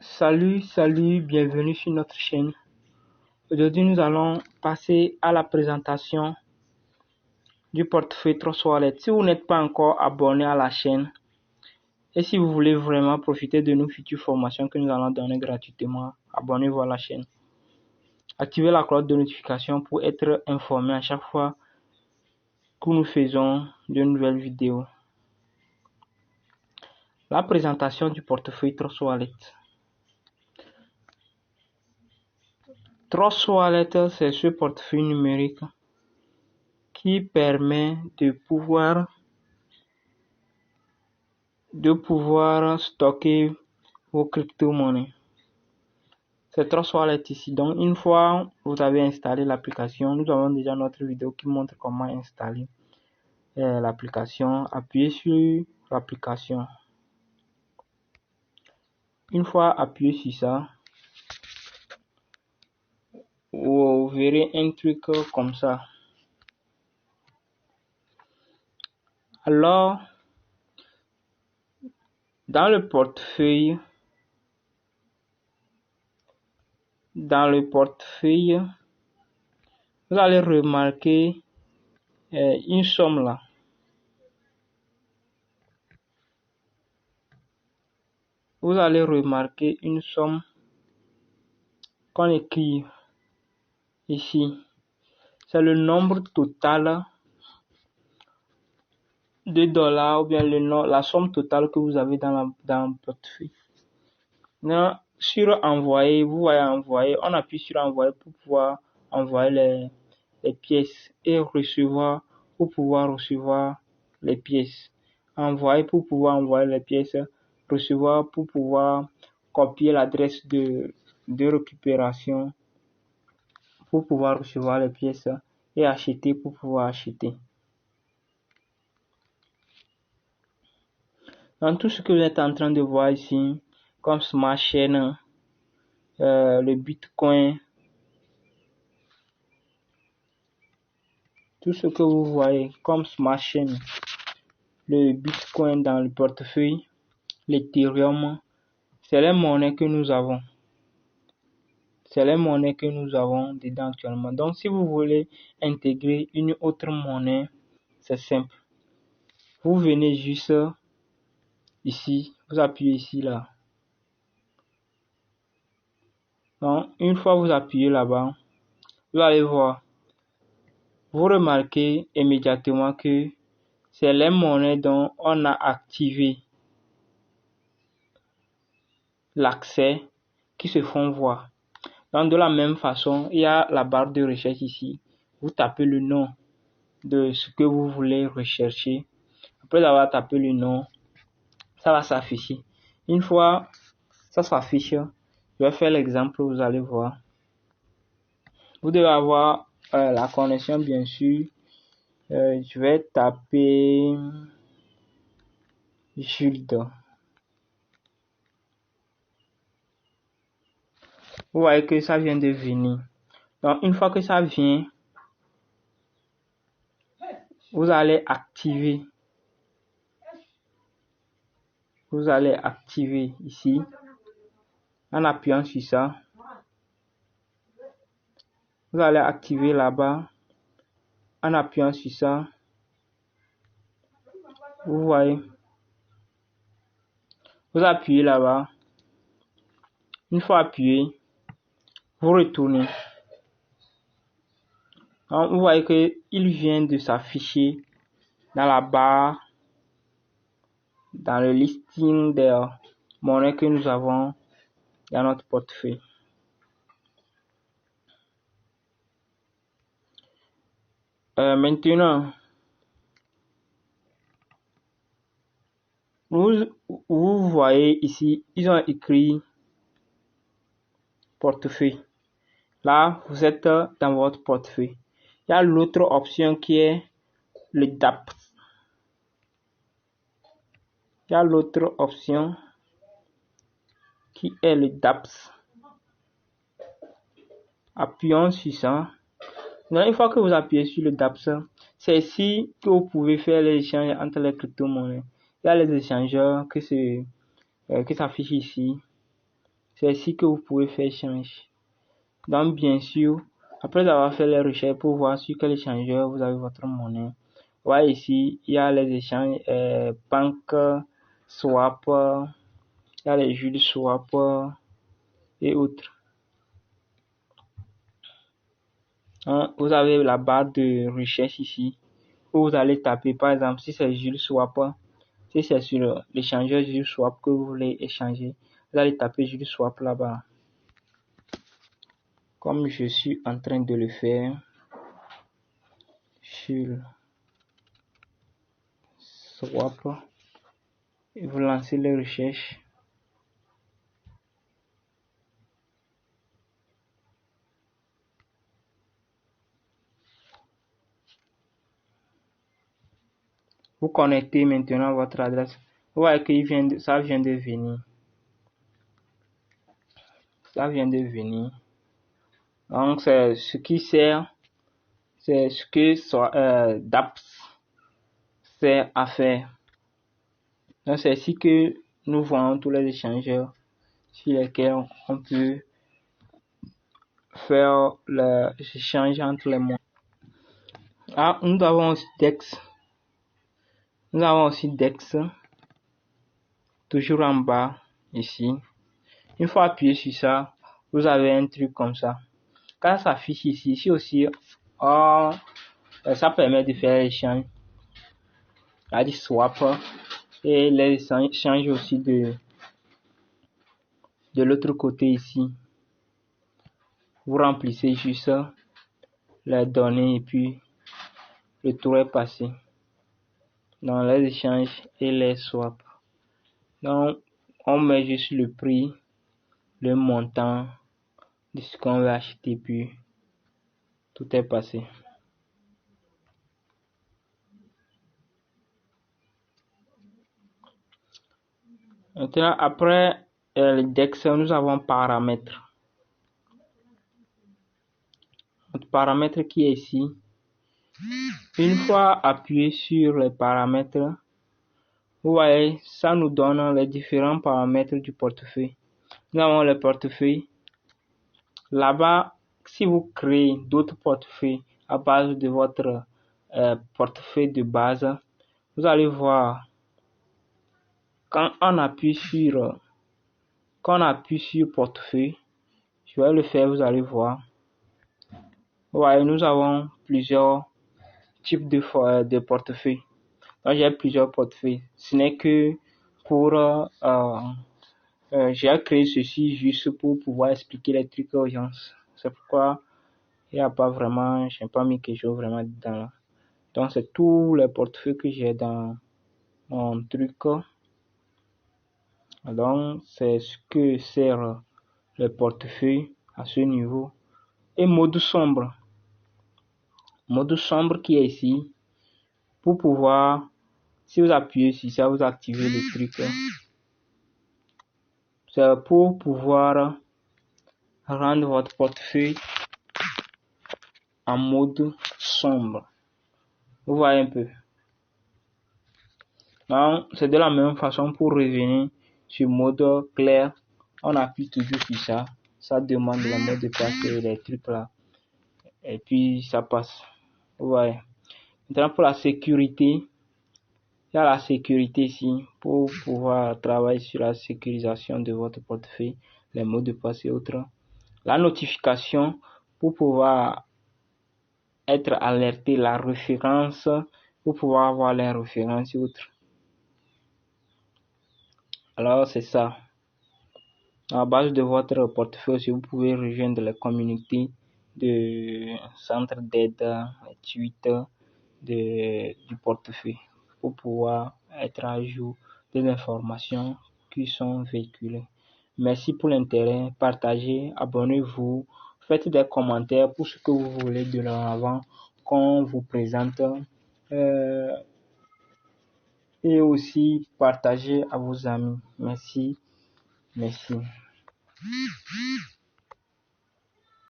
Salut, bienvenue sur notre chaîne. Aujourd'hui, nous allons passer à la présentation du portefeuille Trust Wallet. Si vous n'êtes pas encore abonné à la chaîne et si vous voulez vraiment profiter de nos futures formations que nous allons donner gratuitement, abonnez-vous à la chaîne. Activez la cloche de notification pour être informé à chaque fois que nous faisons de nouvelles vidéos. La présentation du portefeuille Trust Wallet. Trust Wallet, c'est ce portefeuille numérique qui permet de pouvoir stocker vos crypto-monnaies. C'est Trust Wallet ici. Donc, une fois vous avez installé l'application, nous avons déjà notre vidéo qui montre comment installer l'application. Appuyez sur l'application. Une fois appuyé sur ça, vous verrez un truc comme ça. Alors, dans le portefeuille, vous allez remarquer une somme là. Vous allez remarquer une somme qu'on écrit ici. C'est le nombre total de dollars ou bien la somme totale que vous avez dans le portefeuille. Là, sur envoyer, vous voyez envoyer, on appuie sur envoyer pour pouvoir envoyer les pièces et recevoir pour pouvoir recevoir les pièces. Envoyer pour pouvoir envoyer les pièces, recevoir pour pouvoir copier l'adresse de récupération pour pouvoir recevoir les pièces et acheter pour pouvoir acheter. Dans tout ce que vous êtes en train de voir ici, comme Smart Chain, le Bitcoin, tout ce que vous voyez comme Smart Chain, le Bitcoin dans le portefeuille, l'Ethereum, c'est les monnaies que nous avons. C'est les monnaies que nous avons dedans actuellement. Donc, si vous voulez intégrer une autre monnaie, c'est simple. Vous venez juste ici, vous appuyez ici, là. Donc, une fois vous appuyez là-bas, vous allez voir. Vous remarquez immédiatement que c'est les monnaies dont on a activé l'accès qui se font voir. Donc, de la même façon, il y a la barre de recherche ici. Vous tapez le nom de ce que vous voulez rechercher. Après avoir tapé le nom, ça va s'afficher. Une fois ça s'affiche, je vais faire l'exemple, vous allez voir. Vous devez avoir la connexion, bien sûr. Je vais taper Jules. Vous voyez que ça vient de venir. Donc, une fois que ça vient, vous allez activer. Vous allez activer ici en appuyant sur ça. Vous allez activer là-bas en appuyant sur ça. Vous voyez. Vous appuyez là-bas. Une fois appuyé, vous retournez. Donc, vous voyez qu'il vient de s'afficher dans la barre, dans le listing des monnaies que nous avons dans notre portefeuille. Maintenant, vous voyez ici, ils ont écrit portefeuille. Là, vous êtes dans votre portefeuille. Il y a l'autre option qui est le DApps. Il y a l'autre option qui est le DApps. Appuyons sur ça. Donc, une fois que vous appuyez sur le DApps, c'est ici que vous pouvez faire les échanges entre les crypto-monnaies. Il y a les échangeurs qui s'affichent ici. C'est ici que vous pouvez faire échange. Donc, bien sûr, après avoir fait les recherches pour voir sur quel échangeur vous avez votre monnaie, voyez ici, il y a les échanges banque, swap, il y a les jeux de swap et autres. Hein, vous avez la barre de recherche ici, où vous allez taper, par exemple, si c'est Jules Swap, si c'est sur l'échangeur Jules Swap que vous voulez échanger, vous allez taper Jules Swap là-bas. Comme je suis en train de le faire, Jules Swap, et vous lancez les recherches. Vous connectez maintenant votre adresse. Vous voyez que ça vient de venir. Ça vient de venir. Donc, c'est ce qui sert, c'est ce que DApps sert à faire. Donc, c'est ici que nous voyons tous les échangeurs sur lesquels on peut faire l'échange entre les mondes. Ah, nous avons aussi DEX. Nous avons aussi DEX, toujours en bas, ici. Une fois appuyé sur ça, vous avez un truc comme ça. Quand ça s'affiche ici aussi, ça permet de faire l'échange. Il y a des swap et les échanges aussi de l'autre côté ici. Vous remplissez juste les données et puis le tour est passé dans les échanges et les swaps. Donc, on met juste le prix, le montant de ce qu'on veut acheter, puis tout est passé. Maintenant, après le DEX, nous avons paramètres. Notre paramètre qui est ici. Une fois appuyé sur les paramètres, vous voyez, ça nous donne les différents paramètres du portefeuille. Nous avons le portefeuille. Là-bas, si vous créez d'autres portefeuilles à base de votre portefeuille de base, vous allez voir quand on appuie sur portefeuille, je vais le faire, vous allez voir. Vous voyez, nous avons plusieurs types de portefeuilles. Donc, j'ai plusieurs portefeuilles. Ce n'est que pour j'ai créé ceci juste pour pouvoir expliquer les trucs aux gens. C'est pourquoi il n'y a pas vraiment, je n'ai pas mis quelque chose vraiment dedans là. Donc, c'est tous les portefeuilles que j'ai dans mon truc. Donc, c'est ce que sert le portefeuille à ce niveau. Et mode sombre. Mode sombre qui est ici. Pour pouvoir, si vous appuyez sur ça, vous activez le truc. C'est pour pouvoir rendre votre portefeuille en mode sombre. Vous voyez un peu. Donc, c'est de la même façon pour revenir sur mode clair. On appuie toujours sur ça. Ça demande le mot de passe et les trucs là. Et puis, ça passe. Vous voyez. Maintenant, pour la sécurité, il y a la sécurité ici pour pouvoir travailler sur la sécurisation de votre portefeuille, les mots de passe et autres. La notification pour pouvoir être alerté, la référence pour pouvoir avoir les références et autres. Alors, c'est ça. À base de votre portefeuille, si vous pouvez rejoindre les communautés de centre d'aide, tweets du portefeuille pour pouvoir être à jour des informations qui sont véhiculées. Merci pour l'intérêt, partagez, abonnez-vous, faites des commentaires pour ce que vous voulez de l'avant qu'on vous présente et aussi partagez à vos amis. Merci. Merci.